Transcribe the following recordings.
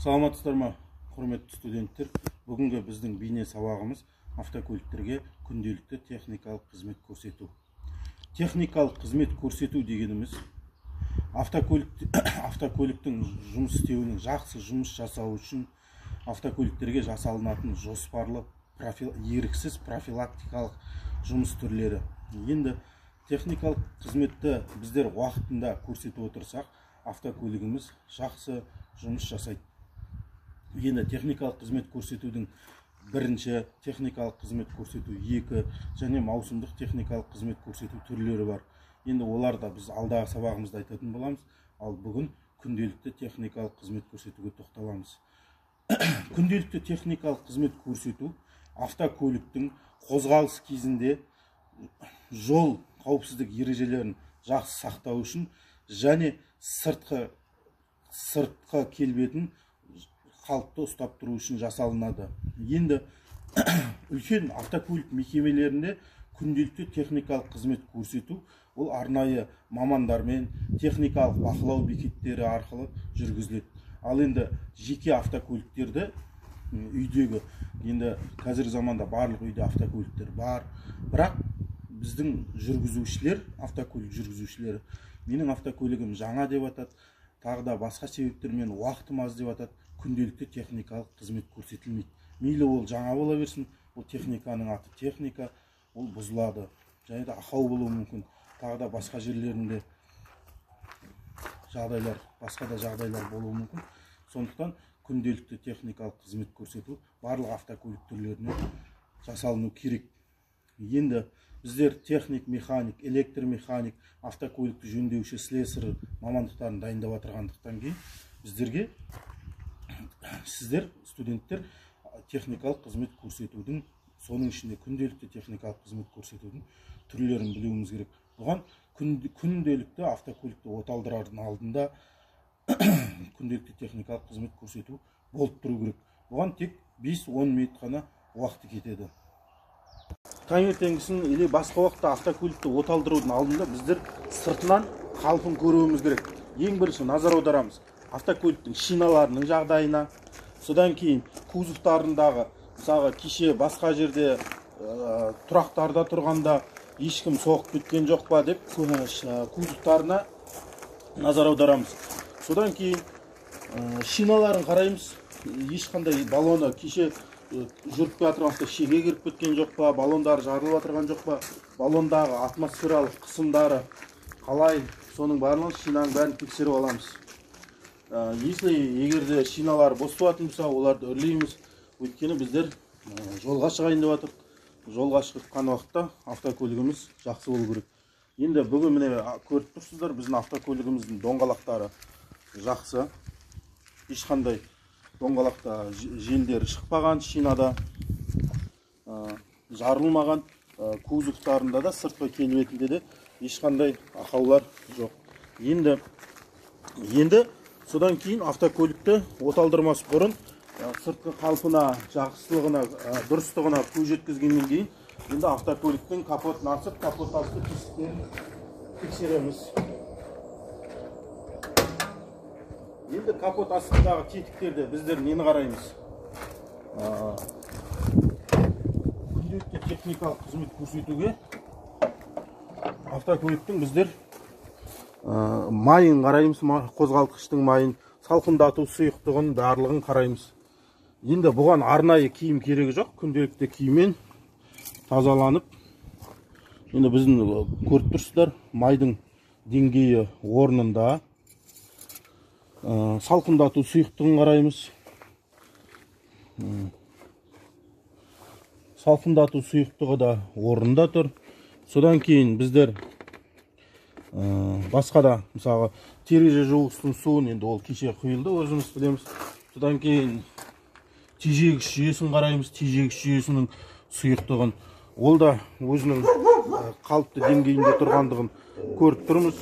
Саламатсыздар ма, құрметті студенттер. Бүгінгі біздің бейне сабағымыз автокөліктерге күнделікті техникалық қызмет көрсету. Техникалық қызмет көрсету дегеніміз автокөліктің жұмыс істеуінің жақсы жұмыс жасау үшін автокөліктерге жасалынатын жоспарлы еріксіз профилактикалық жұмыс түрлері. Енді техникалық қызметті біздер уақытында көрсетіп отырсақ, автокөлігіміз жақсы жұмыс жасайды. Енді техникалық қызмет көрсетудің бірінші, техникалық қызмет көрсету екі және маусымдық техникалық қызмет көрсету түрлері бар. Енді оларда біз алдағы сабағымызда айтатын боламыз, ал бүгін күнделікті техникалық қызмет көрсетуге тоқталамыз. Күнделікті техникалық қызмет көрсету автокөліктің қозғалыс кезінде жол қауіпсіздік ережелерін жақсы сақтау үшін және сыртқы келбетін қалыпты ұстап тұру үшін жасалынады. Енді үлкен автокөлік мекемелерінде күнделікті техникалық қызмет көрсету ол арнайы мамандармен техникалық бақылау бекеттері арқылы жүргізіледі. Ал енді жеке автокөліктерді үйдегі, енді қазіргі заманда барлық үйде автокөліктер бар, бірақ біздің жүргізушілер, автокөлік жүргізушілері, менің автокөлігім жаңа деп атады, тағы да басқа себептермен уақытым аз деп атады, күнделікті техникалық қызмет көрсетілмейді. Мейлі ол жаңа бола берсін, ол техниканың аты техника, ол бұзылады. Және де ақау болуы мүмкін. Тағы да басқа жерлерінде басқа да жағдайлар болуы мүмкін. Сондықтан күнделікті техникалық қызмет көрсету барлық автокөлік түрлеріне жасалыну керек. Енді біздер техник, механик, электромеханик, автокөлікті жөндеуші, слесарь мамандықтарын дайындап отырғандықтан кейін біздерге сіздер, студенттер, техникалық қызмет көрсетудің, соның ішінде күнделікті техникалық қызмет көрсетудің түрлерін білуіміз керек. Бұған күнделікті автокөлікті оталдырардың алдында күнделікті техникалық қызмет көрсету болып тұру керек. Бұған тек 5-10 минут қана уақыты кетеді. Таңертеңгісін или басқа уақытта автокөлікті оталдырудың алдында біздер сыртынан қалпын көруіміз керек. Ең бірінші назар аударамыз автокөліктің шиналарының жағдайына, содан кейін кузовтарындағы, мысалы кеше басқа жерде тұрақтарда тұрғанда ешкім соғып кеткен жоқ па деп кузовтарына назар аударамыз. Содан кейін шиналарын қараймыз, ешқандай балоны кеше жүріп жатырған уақытта шеге кіріп кеткен жоқ па, балондары жарылып жатырған жоқ па, балондағы атмосфералық қысымдары қалай, соның барлығын шинаның бәрін тексеріп аламыз. Егерде шиналар бос болатын болса, оларды үрлейміз. Өйткені біздер жолға шығайын деп жатырмыз. Жолға шыққан уақытта автокөлігіміз жақсы болу керек. Енді бүгін міне көріп тұрсыздар, біздің автокөлігіміздің доңғалақтары жақсы. Ешқандай доңғалақта желдері шықпаған, шинада жарылмаған, кузовтарында да, сыртқы келбетінде де ешқандай ақаулар жоқ. Енді содан кейін автокөлікті оталдырмас бұрын сыртқы қалпына, жақсылығына, дұрыстығына көз жеткізгеннен кейін енді автокөліктің капотын ашып, капот асты тесіктерін тексереміз. Енді капот астындағы тетіктерде біздер нені қараймыз? Күнделікті техникалық қызмет көрсетуге автокөліктің біздер майын қараймыз, қозғалтқыштың майын, салқындату сұйықтығын барлығын қараймыз. Енді бұған арнайы киім керегі жоқ, күнделікті киіммен тазаланып. Енді біздің көріп тұрсыздар, майдың деңгейі орнында. Салқындату сұйықтығын қараймыз. Салқындату сұйықтығы да орнында тұр. Содан кейін біздер басқа да, мысалы, терезе жуғыштың суын, енді ол кеше құйылды, өзіміз білеміз. Содан кейін тежегіш жүйесін қараймыз, тежегіш жүйесінің сұйықтығын. Ол да өзінің қалыпты деңгейінде тұрғандығын көріп тұрмыз.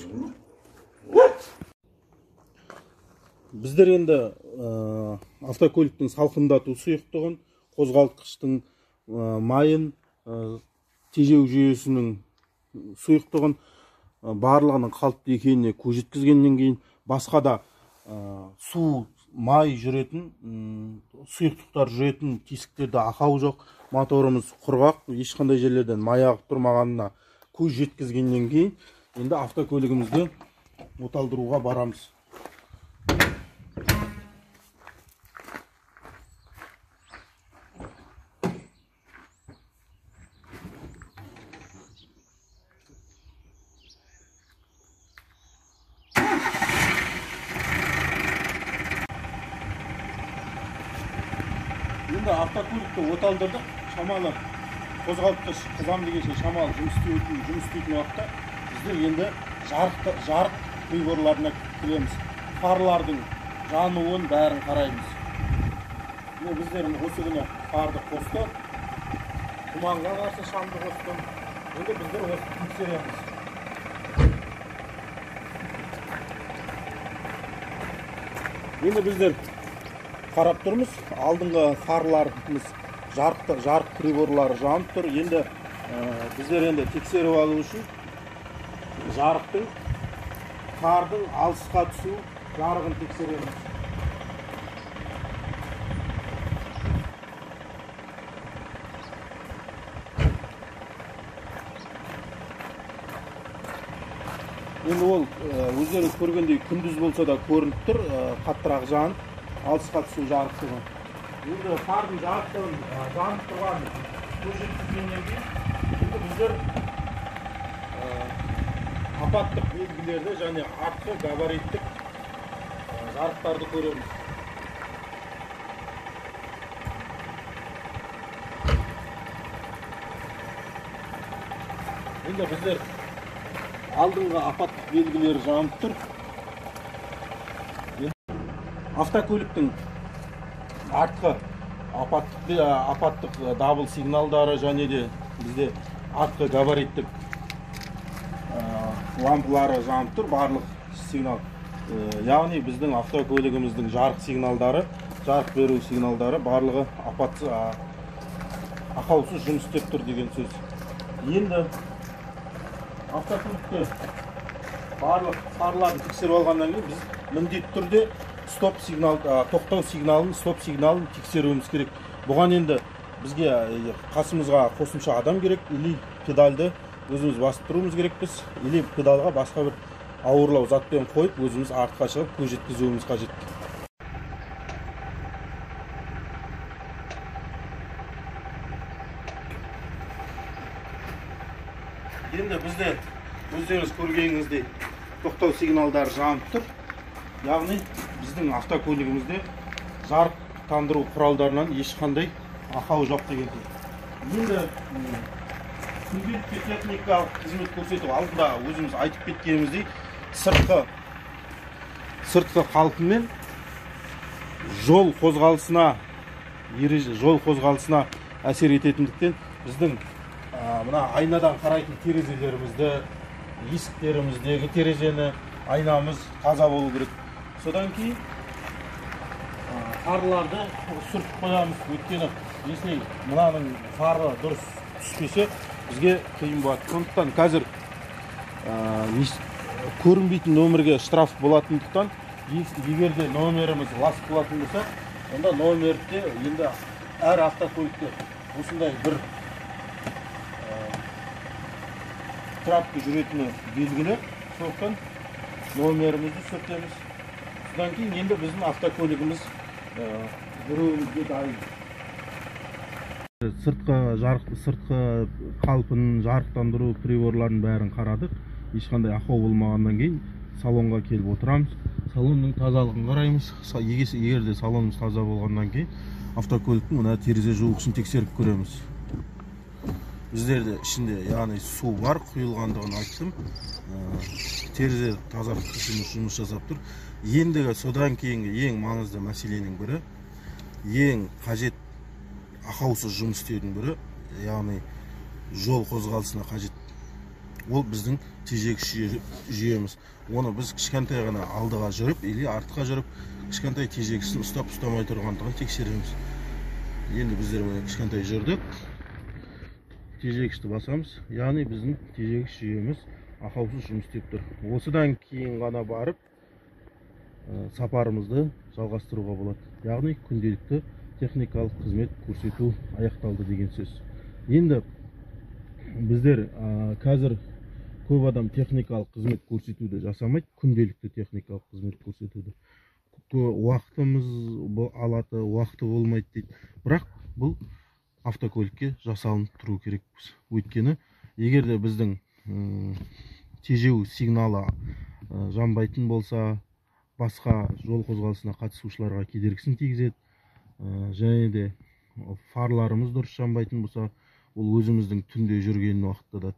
Біздер енді автокөліктің салқындату сұйықтығын, қозғалтқыштың майын, тежеу жүйесінің сұйықтығын барлығының қалыпты екеніне көз жеткізгеннен кейін басқа да су май жүретін, сұйықтықтар жүретін тесіктерде ақау жоқ, моторымыз құрғақ, ешқандай жерлерден май ағып тұрмағанына көз жеткізгеннен кейін енді автокөлігімізді оталдыруға барамыз. Енді автокөлікті оталдырдық, шамалы қозғалтқыш қызам дегенше шамалы жұмыс істейтін уақытта біздер енді жарық приборларына кіреміз. Фарлардың жануын бәрін қараймыз. Біздер осы күні фарды қосты, тұманға қарсы шамды қостым. Енді біздер осы тексереміз. Енді біздер қарап тұрмыз, алдыңғы фарларымыз жарық приборлары жанып тұр. Енді біздер енді тексеріп алу үшін жарықтың, фардың алысқа түсу жарығын тексереміз. Енді ол өздеріңіз көргендей күндіз болса да көрініп тұр, қаттырақ жанып, алысқа түсу жарықтығы. Енді фардың жарықтығын жанып тұрған көз жеткізгеннен кейін енді біздер апаттық белгілерді және артқы габариттік жарықтарды көреміз. Енді біздер алдыңғы апаттық белгілері жанып тұр. Автокөліктің артқы апаттық дабыл сигналдары және де бізде артқы габариттік лампылары жанып тұр, барлық сигнал. Яғни біздің автокөлігіміздің жарық сигналдары, жарық беру сигналдары барлығы ақаусыз жұмыс істеп тұр деген сөз. Енді автокөлікте барлық фарларды тексеріп алғаннан кейін біз міндетті түрде тоқтау сигналын, стоп сигналын тексеруіміз керек. Бұған енді бізге қасымызға қосымша адам керек, или педальды өзіміз басып тұруымыз керекпіз, или педалға басқа бір ауырлау затпен қойып, өзіміз артқа шығып көз жеткізуіміз қажет. Енді бізде өздеріңіз көргеніңіздей тоқтау сигналдары жанып тұр. Яғни біздің автокөлігімізде жарықтандыру құралдарынан ешқандай ақау жоқ деген. Енді күнделікті техникалық қызмет көрсету алдында өзіміз айтып кеткеніміздей сыртқы қалпымен жол қозғалысына әсер ететіндіктен біздің мына айнадан қарайтын терезелерімізді, есіктеріміздегі терезені, айнамыз таза болу керек. Содан кейін фарларды сүртіп қоямыз. Өйткені если мынаның фары дұрыс түспесе, бізге қиын болады. Сондықтан қазір көрінбейтін нөмірге штраф болатындықтан, егер де номеріміз лас болатын болса, онда номерде енді әр автокөлікте осындай бір трапка жүретіні белгілі. Сондықтан номерімізді сүртеміз. Содан кейін енді біздің автокөлігіміз жүруімізге дайын. Сыртқы қалпын, жарықтандыру приборларын бәрін қарадық. Ешқандай ақау болмағаннан кейін салонға келіп отырамыз. Салонның тазалығын қараймыз. Егер де салонымыз таза болғаннан кейін автокөліктің мына терезе жуғышын тексеріп көреміз. Біздерде ішінде яғни су бар, құйылғандығын айттым. Терезе тазартқыш жұмыс жасап тұр. Ендігі содан кейінгі ең маңызды мәселенің бірі, ең қажет ақаусыз жұмыс істеудің бірі, яғни жол қозғалысына қажет. Ол біздің тежегіш жүйеміз. Оны біз кішкентай ғана алдыға жүріп, или артқа жүріп, кішкентай тежегішін ұстап-ұстамай тұрғандығын тексереміз. Енді біздер кішкентай жүрдік. Тежегішті басамыз. Яғни біздің тежегіш жүйеміз ақаусыз жұмыс істеп тұр. Осыдан кейін ғана барып сапарымызды жалғастыруға болады. Яғни күнделікті техникалық қызмет көрсету аяқталды деген сөз. Енді біздер қазір көп адам техникалық қызмет көрсетуді жасамайды, күнделікті техникалық қызмет көрсетуді. Уақытымыз алады, уақыты болмайды дейді. Бірақ бұл автокөлікке жасалынып тұру керекпіз. Өйткені егер де біздің тежеу сигналы жанбайтын болса, басқа жол қозғалысына қатысушыларға кедергісін тигізеді. Және де фарларымыз дұрыс жанбайтын болса, ол өзіміздің түнде жүрген уақытта да,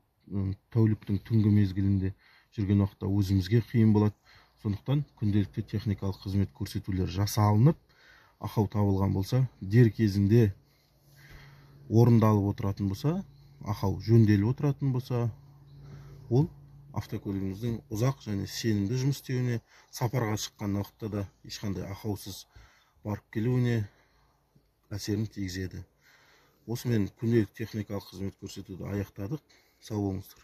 тәуліктің түнгі мезгілінде жүрген уақытта өзімізге қиын болады. Сондықтан күнделікті техникалық қызмет көрсетулер жасалынып, ақау табылған болса, дер кезінде орындалып отыратын болса, ақау жөнделіп отыратын болса, ол автокөлігіміздің ұзақ және сенімді жұмыс істеуіне, сапарға шыққан уақытта да ешқандай ақаусыз барып келуіне әсерін тигізеді. Осымен күнделікті техникалық қызмет көрсетуді аяқтадық. Сау болыңыздар.